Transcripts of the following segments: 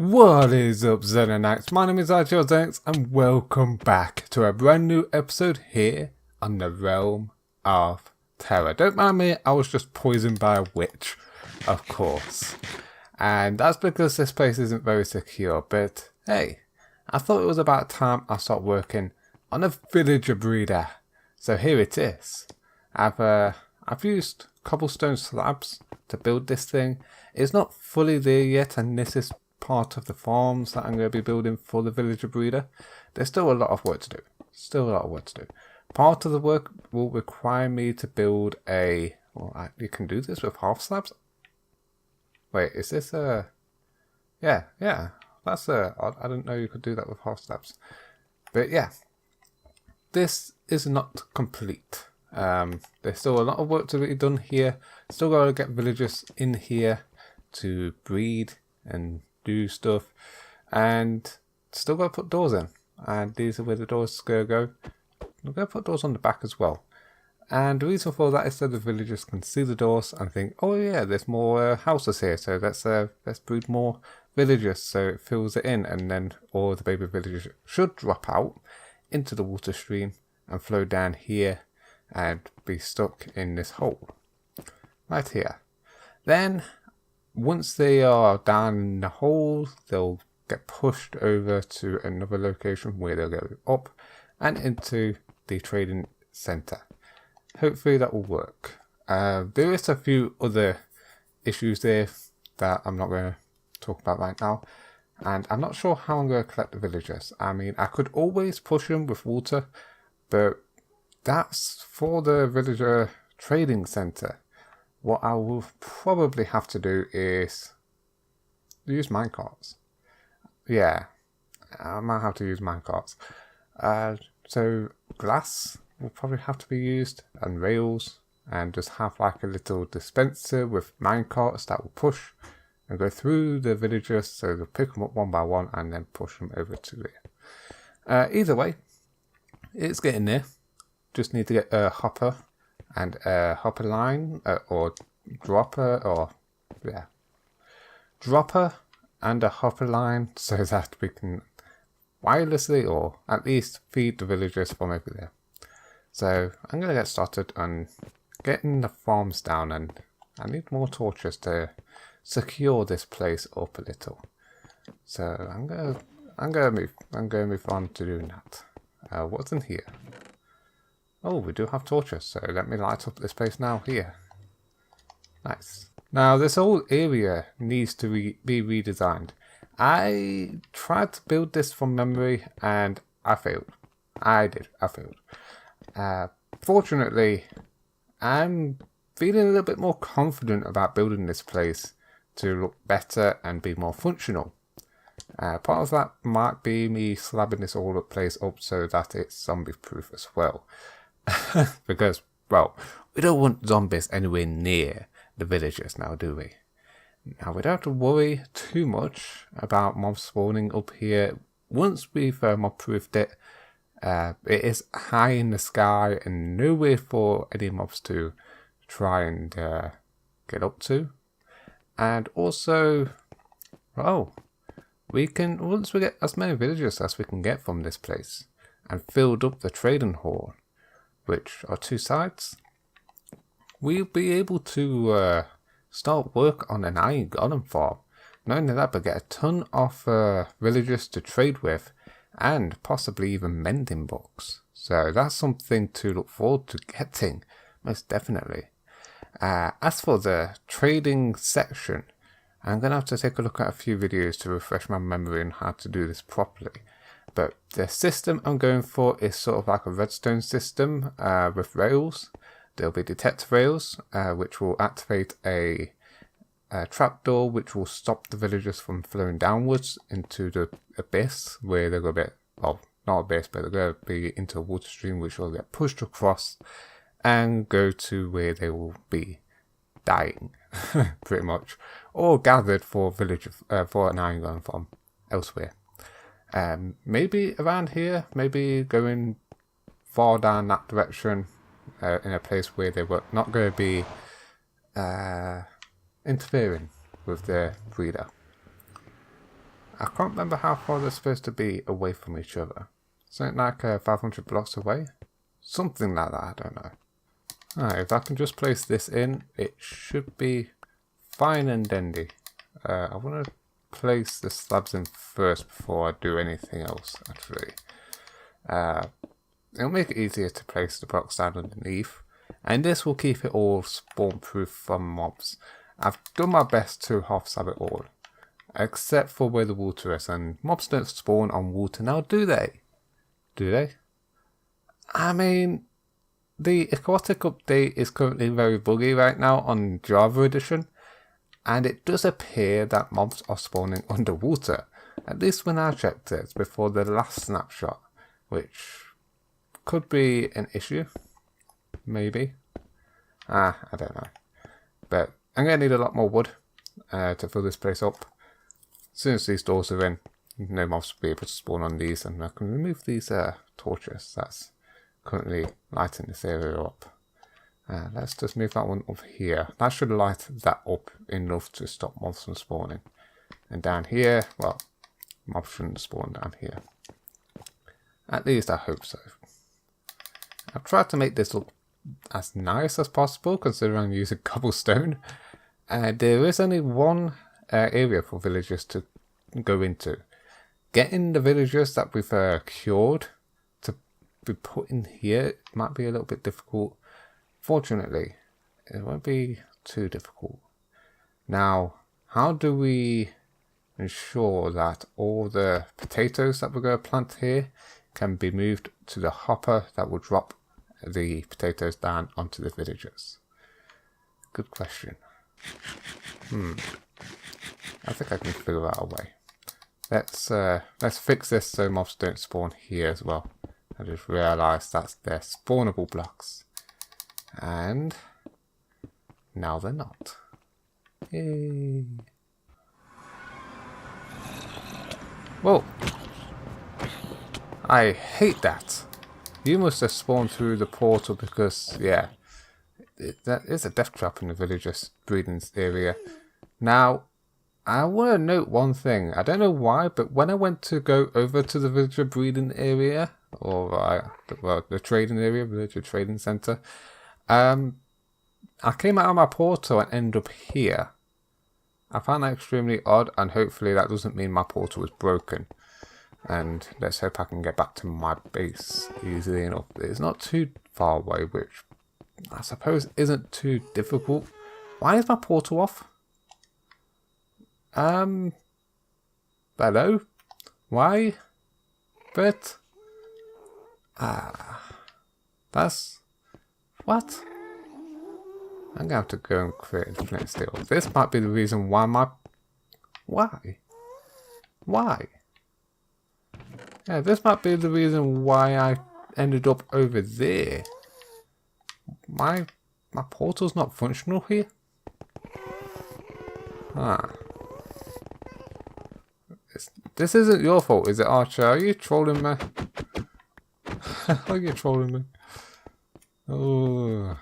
What is up, Xenix? My name is Xenix and welcome back to a brand new episode here on the realm of Terra. Don't mind me, I was just poisoned by a witch, of course. And that's because this place isn't very secure, but hey, I thought it was about time I start working on a villager breeder. So here it is. I've used cobblestone slabs to build this thing. It's not fully there yet, and this is part of the farms that I'm going to be building for the villager breeder. There's still a lot of work to do. Part of the work will require me to build a... Well, you can do this with half slabs? Wait, is this a... Yeah, that's a... I didn't know you could do that with half slabs. But yeah, this is not complete. There's still a lot of work to be done here. Still got to get villagers in here to breed and do stuff, and still got to put doors in, and these are where the doors are going to go. I'm going to put doors on the back as well, and the reason for that is so the villagers can see the doors and think, oh yeah, there's more houses here, so let's breed more villagers, so it fills it in, and then all the baby villagers should drop out into the water stream and flow down here and be stuck in this hole right here. Then once they are down in the hole, they'll get pushed over to another location where they'll go up and into the trading center. Hopefully that will work. There is a few other issues there that I'm not going to talk about right now, and I'm not sure how I'm going to collect the villagers. I mean, I could always push them with water, but that's for the villager trading center. What I will probably have to do is use minecarts. Yeah, I might have to use minecarts. So glass will probably have to be used, and rails, and just have like a little dispenser with minecarts that will push and go through the villagers, so they'll pick them up one by one and then push them over to there. Either way, it's getting there. Just need to get a hopper and a hopper line, or dropper, or yeah, dropper and a hopper line, so that we can wirelessly or at least feed the villagers from over there. So I'm going to get started on getting the farms down, and I need more torches to secure this place up a little. So I'm going to move on to doing that. What's in here? Oh, we do have torches, so let me light up this place now here. Nice. Now, this whole area needs to be redesigned. I tried to build this from memory, and I failed. I failed. Fortunately, I'm feeling a little bit more confident about building this place to look better and be more functional. Part of that might be me slabbing this whole place up so that it's zombie-proof as well. Because, well, we don't want zombies anywhere near the villagers now, do we? Now, we don't have to worry too much about mobs spawning up here. Once we've mob-proofed it, it is high in the sky and nowhere for any mobs to try and get up to. And also, well, we can, once we get as many villagers as we can get from this place and filled up the trading hall, which are two sides, we'll be able to start work on an iron golem farm. Not only that, but get a ton of villagers to trade with, and possibly even mending books. So that's something to look forward to getting, most definitely. As for the trading section, I'm going to have to take a look at a few videos to refresh my memory on how to do this properly. But the system I'm going for is sort of like a redstone system with rails. There'll be detector rails, which will activate a trapdoor, which will stop the villagers from flowing downwards into the abyss, where they're going to be, well, not abyss, but they're going to be into a water stream, which will get pushed across and go to where they will be dying, pretty much, or gathered for for an iron golem farm elsewhere. Maybe around here, maybe going far down that direction, in a place where they were not going to be interfering with the breeder. I can't remember how far they're supposed to be away from each other. Something like 500 blocks away? Something like that, I don't know. Alright, if I can just place this in, it should be fine and dandy. I want to place the slabs in first before I do anything else, actually. It'll make it easier to place the blocks down underneath, and this will keep it all spawn proof from mobs. I've done my best to half slab it all, except for where the water is, and mobs don't spawn on water now, do they? Do they? I mean, the aquatic update is currently very buggy right now on Java edition, and it does appear that mobs are spawning underwater, at least when I checked it before the last snapshot, which could be an issue, maybe. I don't know. But I'm going to need a lot more wood to fill this place up. As soon as these doors are in, no mobs will be able to spawn on these, and I can remove these torches that's currently lighting this area up. Let's just move that one up here. That should light that up enough to stop mobs from spawning. And down here, well, mobs shouldn't spawn down here. At least I hope so. I've tried to make this look as nice as possible, considering I'm using cobblestone. There is only one area for villagers to go into. Getting the villagers that we've cured to be put in here might be a little bit difficult. Fortunately, it won't be too difficult. Now, how do we ensure that all the potatoes that we're going to plant here can be moved to the hopper that will drop the potatoes down onto the villagers? Good question. I think I can figure out a way. Let's fix this so mobs don't spawn here as well. I just realised that's their spawnable blocks. And now they're not. Yay. Whoa. I hate that. You must have spawned through the portal because, yeah, that is a death trap in the villagers' breeding area. Now, I want to note one thing. I don't know why, but when I went to go over to the villager breeding area, or the trading area, villager trading center, I came out of my portal and ended up here. I found that extremely odd, and hopefully that doesn't mean my portal was broken. And let's hope I can get back to my base easily enough. It's not too far away, which I suppose isn't too difficult. Why is my portal off? Hello? Why? But that's what? I'm gonna have to go and create the flint steel. This might be the reason why Why? Yeah, this might be the reason why I ended up over there. My portal's not functional here? This isn't your fault, is it, Archer? Are you trolling me? Are you trolling me? Oh,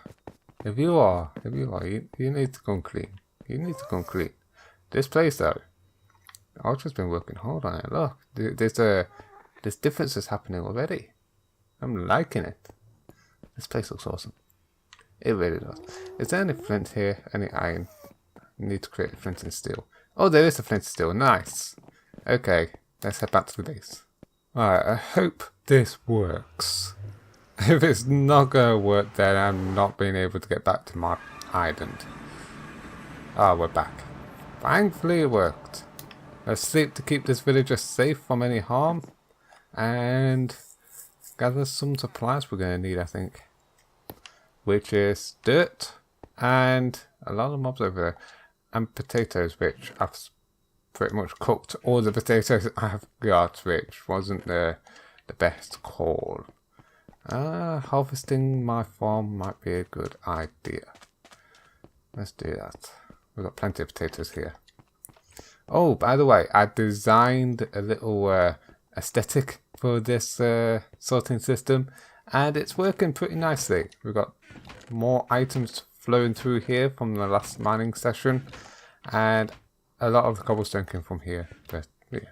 if you are, you need to come clean. You need to come clean. This place, though, Archer's been working hard on it. Look, there's differences happening already. I'm liking it. This place looks awesome. It really does. Is there any flint here? Any iron? I need to create flint and steel. Oh, there is a flint and steel. Nice. Okay, let's head back to the base. Alright, I hope this works. If it's not going to work, then I'm not being able to get back to my island. Ah, we're back. Thankfully it worked. Let's sleep to keep this villager safe from any harm. And gather some supplies we're going to need, I think. Which is dirt and a lot of mobs over there. And potatoes, which I've pretty much cooked all the potatoes I've got, which wasn't the best call. Harvesting my farm might be a good idea. Let's do that. We've got plenty of potatoes here. Oh, by the way, I designed a little aesthetic for this sorting system, and it's working pretty nicely. We've got more items flowing through here from the last mining session, and a lot of the cobblestone came from here. But yeah,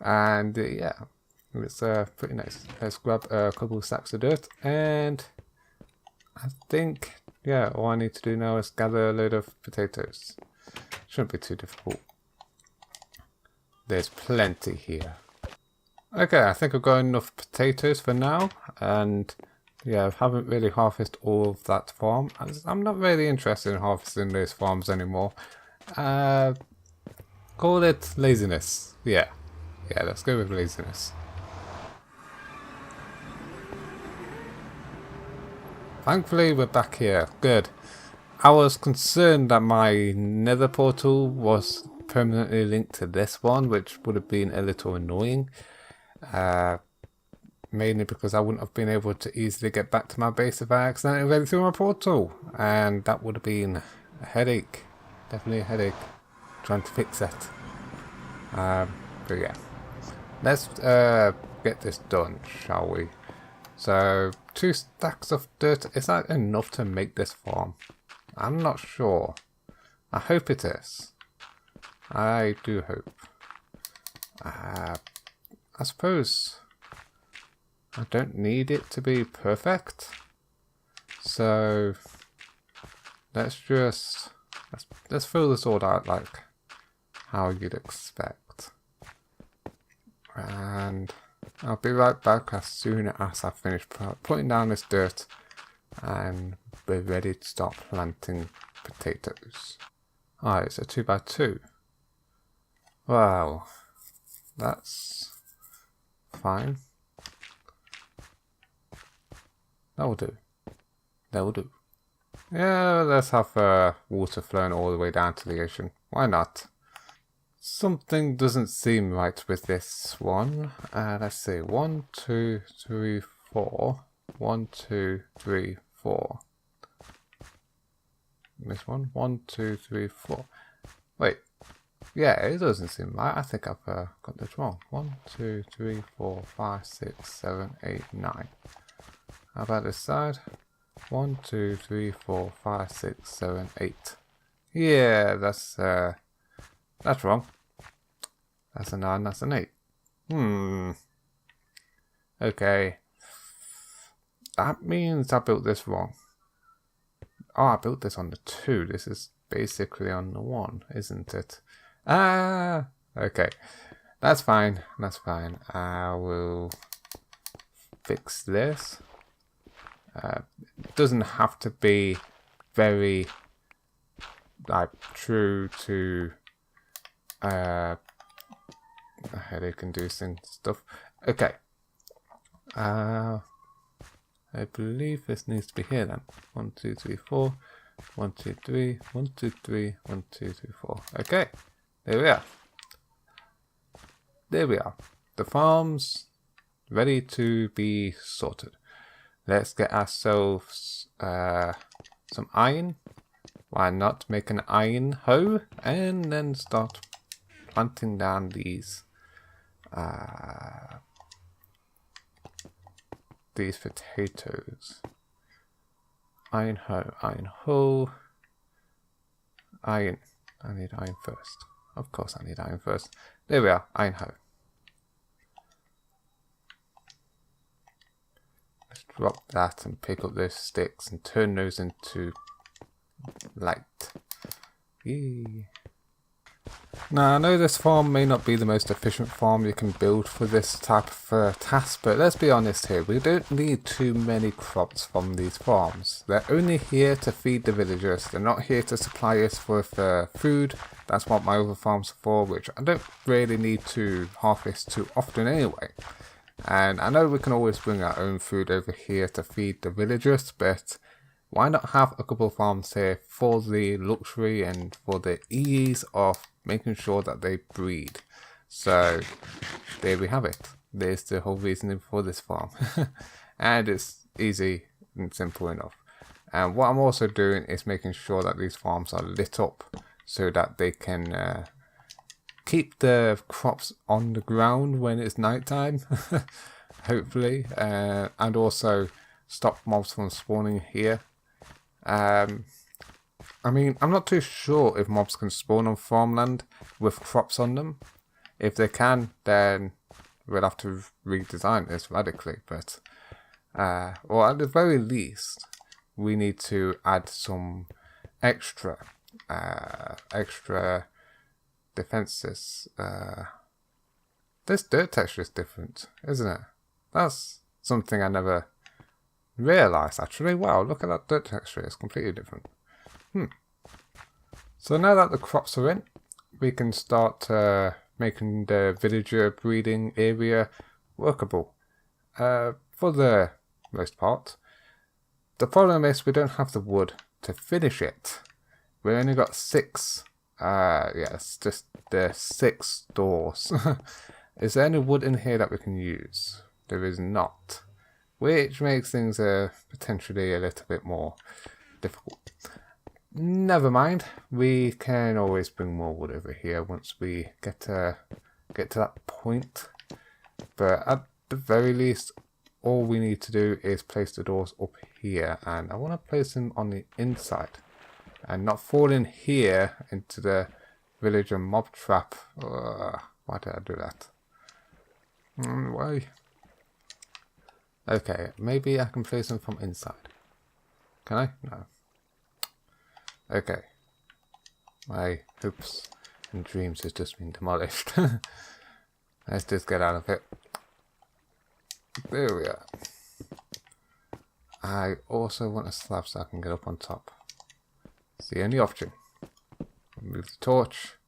And yeah, it's pretty nice. Let's grab a couple of stacks of dirt, and I think, yeah, all I need to do now is gather a load of potatoes. Shouldn't be too difficult. There's plenty here. Okay, I think I've got enough potatoes for now, and yeah, I haven't really harvested all of that farm. I'm not really interested in harvesting those farms anymore. Call it laziness. Yeah, let's go with laziness. Thankfully, we're back here. Good. I was concerned that my nether portal was permanently linked to this one, which would have been a little annoying. Mainly because I wouldn't have been able to easily get back to my base if I accidentally went through my portal. And that would have been a headache. Definitely a headache. Trying to fix it. But yeah. Let's get this done, shall we? So, 2 stacks of dirt. Is that enough to make this farm? I'm not sure. I hope it is. I do hope. I suppose I don't need it to be perfect. So let's fill this all out like how you'd expect. And I'll be right back as soon as I finish putting down this dirt and we're ready to start planting potatoes. Alright, it's a 2x2. Wow, that's fine. That'll do. That'll do. Yeah, let's have water flowing all the way down to the ocean. Why not? Something doesn't seem right with this one. Let's see. 1, 2, 3, 4. 1, 2, 3, 4. This one. 1, 2, 3, 4. Wait. Yeah, it doesn't seem right. I think I've got this wrong. 1, 2, 3, 4, 5, 6, 7, 8, 9. How about this side? 1, 2, 3, 4, 5, 6, 7, 8. Yeah, that's wrong. That's a 9, that's an 8. Okay. That means I built this wrong. Oh, I built this on the 2. This is basically on the 1, isn't it? Okay. That's fine. That's fine. I will fix this. It doesn't have to be very like true to headache-inducing stuff. Okay. I believe this needs to be here then. 1, 2, 3, 4. 1, 2, 3. 1, 2, 3. 1, 2, 3, 4. Okay. There we are. There we are. The farm's ready to be sorted. Let's get ourselves some iron. Why not make an iron hoe and then start planting down these potatoes. Iron hoe, iron hoe, iron. I need iron first. Of course I need iron first. There we are, iron hoe. Let's drop that and pick up those sticks and turn those into light. Yee. Now I know this farm may not be the most efficient farm you can build for this type of task, but let's be honest here, we don't need too many crops from these farms. They're only here to feed the villagers, they're not here to supply us with food. That's what my other farms are for, which I don't really need to harvest too often anyway. And I know we can always bring our own food over here to feed the villagers, but why not have a couple of farms here for the luxury and for the ease of making sure that they breed. So there we have it. There's the whole reasoning for this farm. And it's easy and simple enough. And what I'm also doing is making sure that these farms are lit up so that they can keep the crops on the ground when it's nighttime, hopefully, and also stop mobs from spawning here. I mean, I'm not too sure if mobs can spawn on farmland with crops on them. If they can, then we'll have to redesign this radically. But, or at the very least, we need to add some extra defenses. This dirt texture is different, isn't it? That's something I never realised, actually. Wow, look at that dirt texture. It's completely different. So now that the crops are in, we can start making the villager breeding area workable. For the most part. The problem is we don't have the wood to finish it. We only got 6. Yes, just the 6 doors. Is there any wood in here that we can use? There is not. Which makes things potentially a little bit more difficult. Never mind. We can always bring more wood over here once we get to that point. But at the very least, all we need to do is place the doors up here. And I want to place them on the inside. And not fall in here into the villager mob trap. Why did I do that? Why? Okay, maybe I can place them from inside. Can I? No. Okay. My hopes and dreams has just been demolished. Let's just get out of it. There we are. I also want a slab so I can get up on top. It's the only option. Move the torch.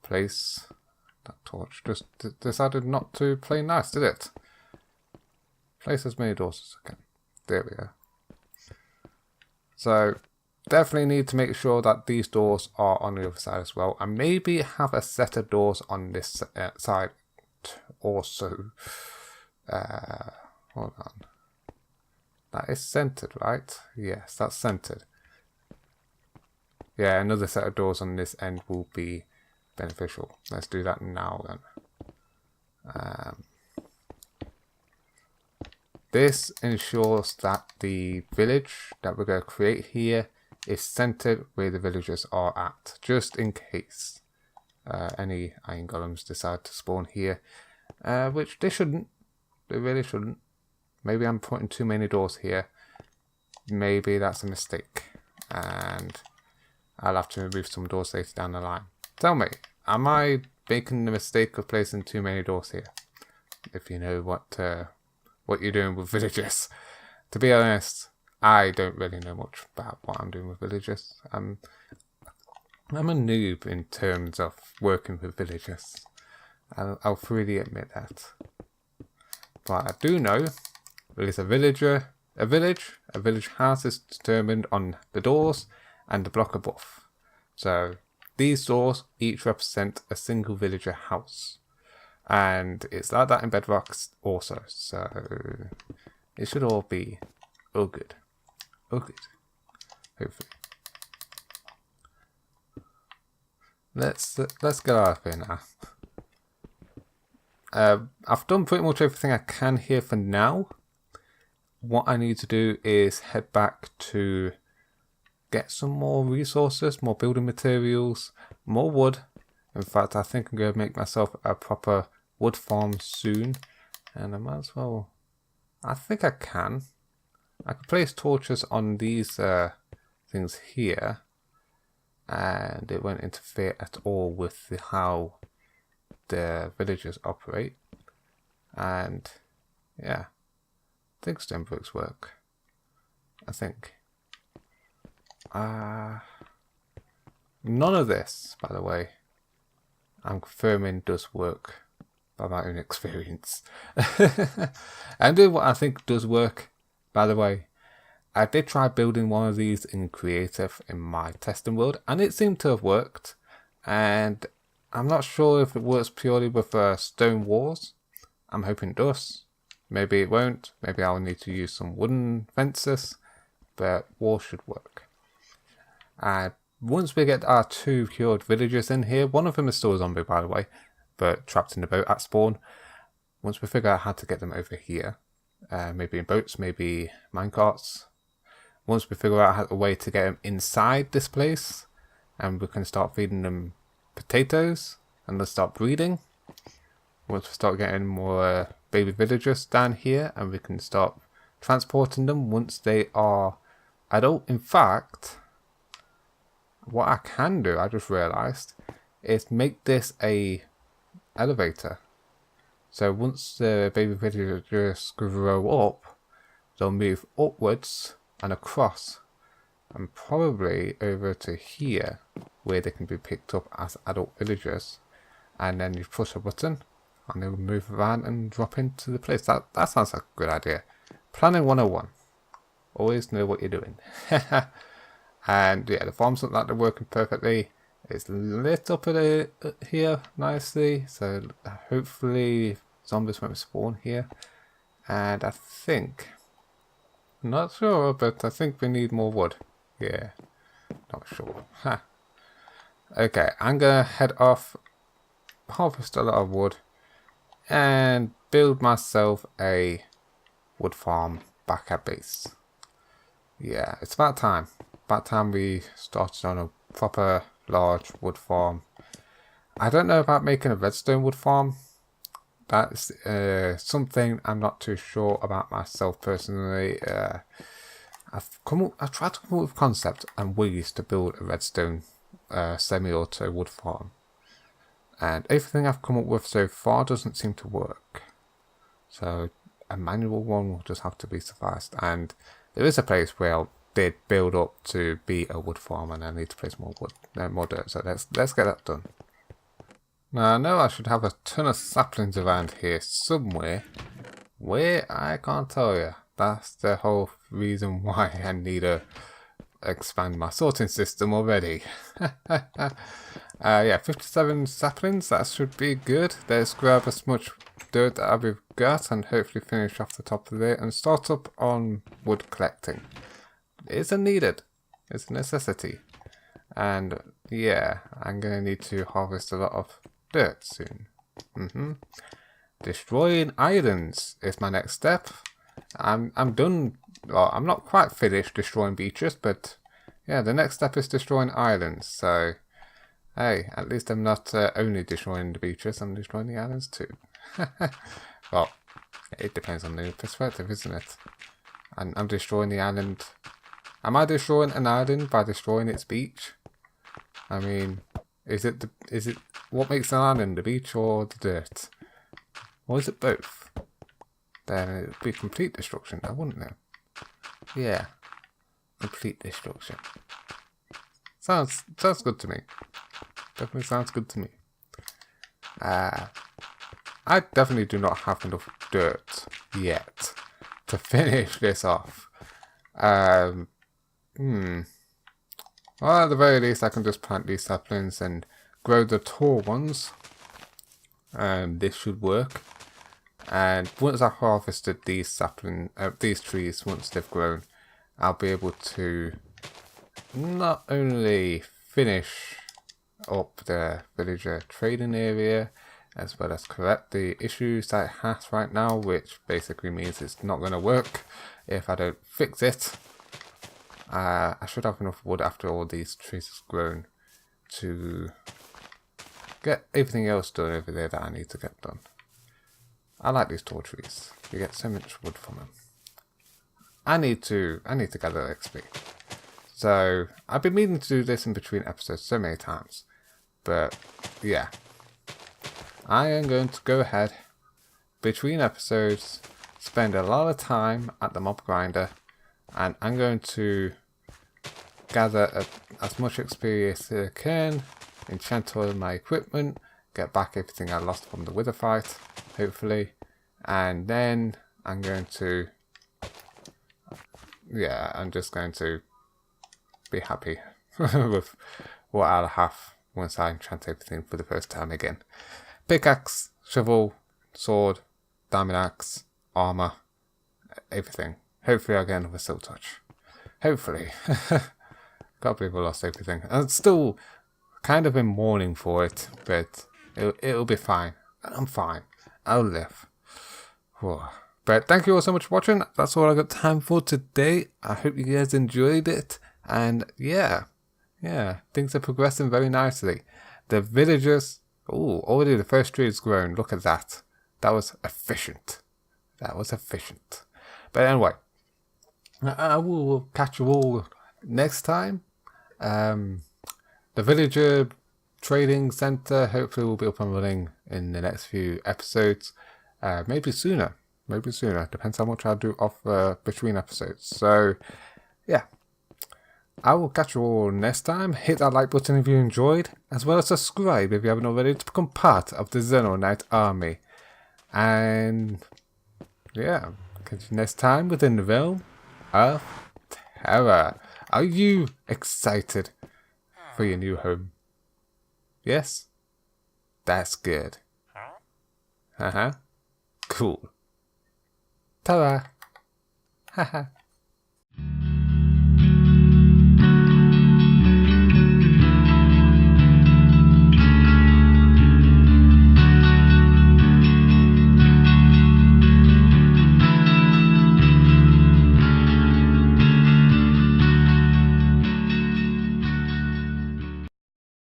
Place that torch. Just decided not to play nice, did it? Place as many doors as I can. There we go. So, definitely need to make sure that these doors are on the other side as well. And maybe have a set of doors on this side also. Hold on. That is centered, right? Yes, that's centered. Yeah, another set of doors on this end will be beneficial. Let's do that now then. This ensures that the village that we're going to create here is centered where the villagers are at, just in case any iron golems decide to spawn here, which they shouldn't. They really shouldn't. Maybe I'm putting too many doors here. Maybe that's a mistake, and I'll have to remove some doors later down the line. Tell me, am I making the mistake of placing too many doors here? If you know what you're doing with villagers. To be honest, I don't really know much about what I'm doing with villagers. I'm a noob in terms of working with villagers. I'll freely admit that. But I do know there is a village house is determined on the doors and the block above. So these doors each represent a single villager house. And it's like that in Bedrock also, so it should all be all good. All good. Hopefully. Let's get out of here now. I've done pretty much everything I can here for now. What I need to do is head back to get some more resources, more building materials, more wood. In fact, I think I'm going to make myself a proper wood farm soon. And I might as well... I think I can. I can place torches on these things here. And it won't interfere at all with how the villagers operate. And yeah, I think stone bricks work. I think. None of this, by the way, I'm confirming does work by my own experience. And doing what I think does work, by the way. I did try building one of these in creative in my testing world, and it seemed to have worked. And I'm not sure if it works purely with stone walls. I'm hoping it does. Maybe it won't. Maybe I'll need to use some wooden fences, but walls should work. And once we get our 2 cured villagers in here, one of them is still a zombie, by the way, but trapped in the boat at spawn. Once we figure out how to get them over here, maybe in boats, maybe minecarts. Once we figure out a way to get them inside this place, and we can start feeding them potatoes, and they'll start breeding, once we start getting more baby villagers down here, and we can start transporting them once they are adult. In fact, what I can do, I just realized, is make this a elevator. So once the baby villagers grow up, they'll move upwards and across, and probably over to here, where they can be picked up as adult villagers. And then you push a button, and they'll move around and drop into the place. That sounds like a good idea. Planning 101. Always know what you're doing. And yeah, the farms look like they're working perfectly. It's lit up here nicely, so hopefully zombies won't spawn here. And I think, not sure, but I think we need more wood. Yeah, not sure. Okay, I'm gonna head off, harvest a lot of wood, and build myself a wood farm back at base. Yeah, it's about time. About time we started on a proper large wood farm. I don't know about making a redstone wood farm. That's something I'm not too sure about myself personally. I've tried to come up with concept and ways to build a redstone semi-auto wood farm, and everything I've come up with so far doesn't seem to work. So a manual one will just have to be sufficed. And there is a place where I did build up to be a wood farm, and I need to place more wood, more dirt. So let's get that done. Now I know I should have a ton of saplings around here somewhere. Where, I can't tell you. That's the whole reason why I need to expand my sorting system already. Yeah, 57 saplings, that should be good. Let's grab as much dirt that we've got and hopefully finish off the top of it and start up on wood collecting. It's needed. It's a necessity. And yeah, I'm going to need to harvest a lot of dirt soon. Destroying islands is my next step. I'm done. Well, I'm not quite finished destroying beaches, but yeah, the next step is destroying islands. So hey, at least I'm not only destroying the beaches, I'm destroying the islands too. Well, it depends on the perspective, isn't it? And I'm destroying the island. Am I destroying an island by destroying its beach? I mean, is it what makes an island, the beach or the dirt? Or is it both? Then it would be complete destruction, now, wouldn't it? Yeah, complete destruction. Sounds good to me. Definitely sounds good to me. I definitely do not have enough dirt yet to finish this off. Well, at the very least, I can just plant these saplings and grow the tall ones. This should work. And once I've harvested these these trees, once they've grown, I'll be able to not only finish up the villager trading area, as well as correct the issues that it has right now, which basically means it's not going to work if I don't fix it. I should have enough wood after all these trees have grown to get everything else done over there that I need to get done. I like these tall trees. You get so much wood from them. I need to gather XP. So I've been meaning to do this in between episodes so many times, but yeah, I am going to go ahead between episodes, spend a lot of time at the mob grinder, and I'm going to gather as much XP as I can, enchant all my equipment, get back everything I lost from the wither fight, hopefully, and then I'm going to, yeah, I'm just going to be happy with what I'll have once I enchant everything for the first time again. Pickaxe, shovel, sword, diamond axe, armor, everything. Hopefully I'll get another silk touch. Hopefully. Can't believe I lost everything. I'm still kind of in mourning for it, but it'll be fine. I'm fine. I'll live. But thank you all so much for watching. That's all I got time for today. I hope you guys enjoyed it. And yeah, things are progressing very nicely. The villagers Oh, already the first tree is grown. Look at that. That was efficient. That was efficient. But anyway, I will catch you all next time. The villager trading center hopefully will be up and running in the next few episodes. Maybe sooner. Maybe sooner. Depends how much I do off between episodes. So, yeah. I will catch you all next time. Hit that like button if you enjoyed, as well as subscribe if you haven't already to become part of the Xenonite army. And yeah, catch you next time within the realm of Terra. Are you excited for your new home? Yes? That's good. Cool. Ta-ra. Haha.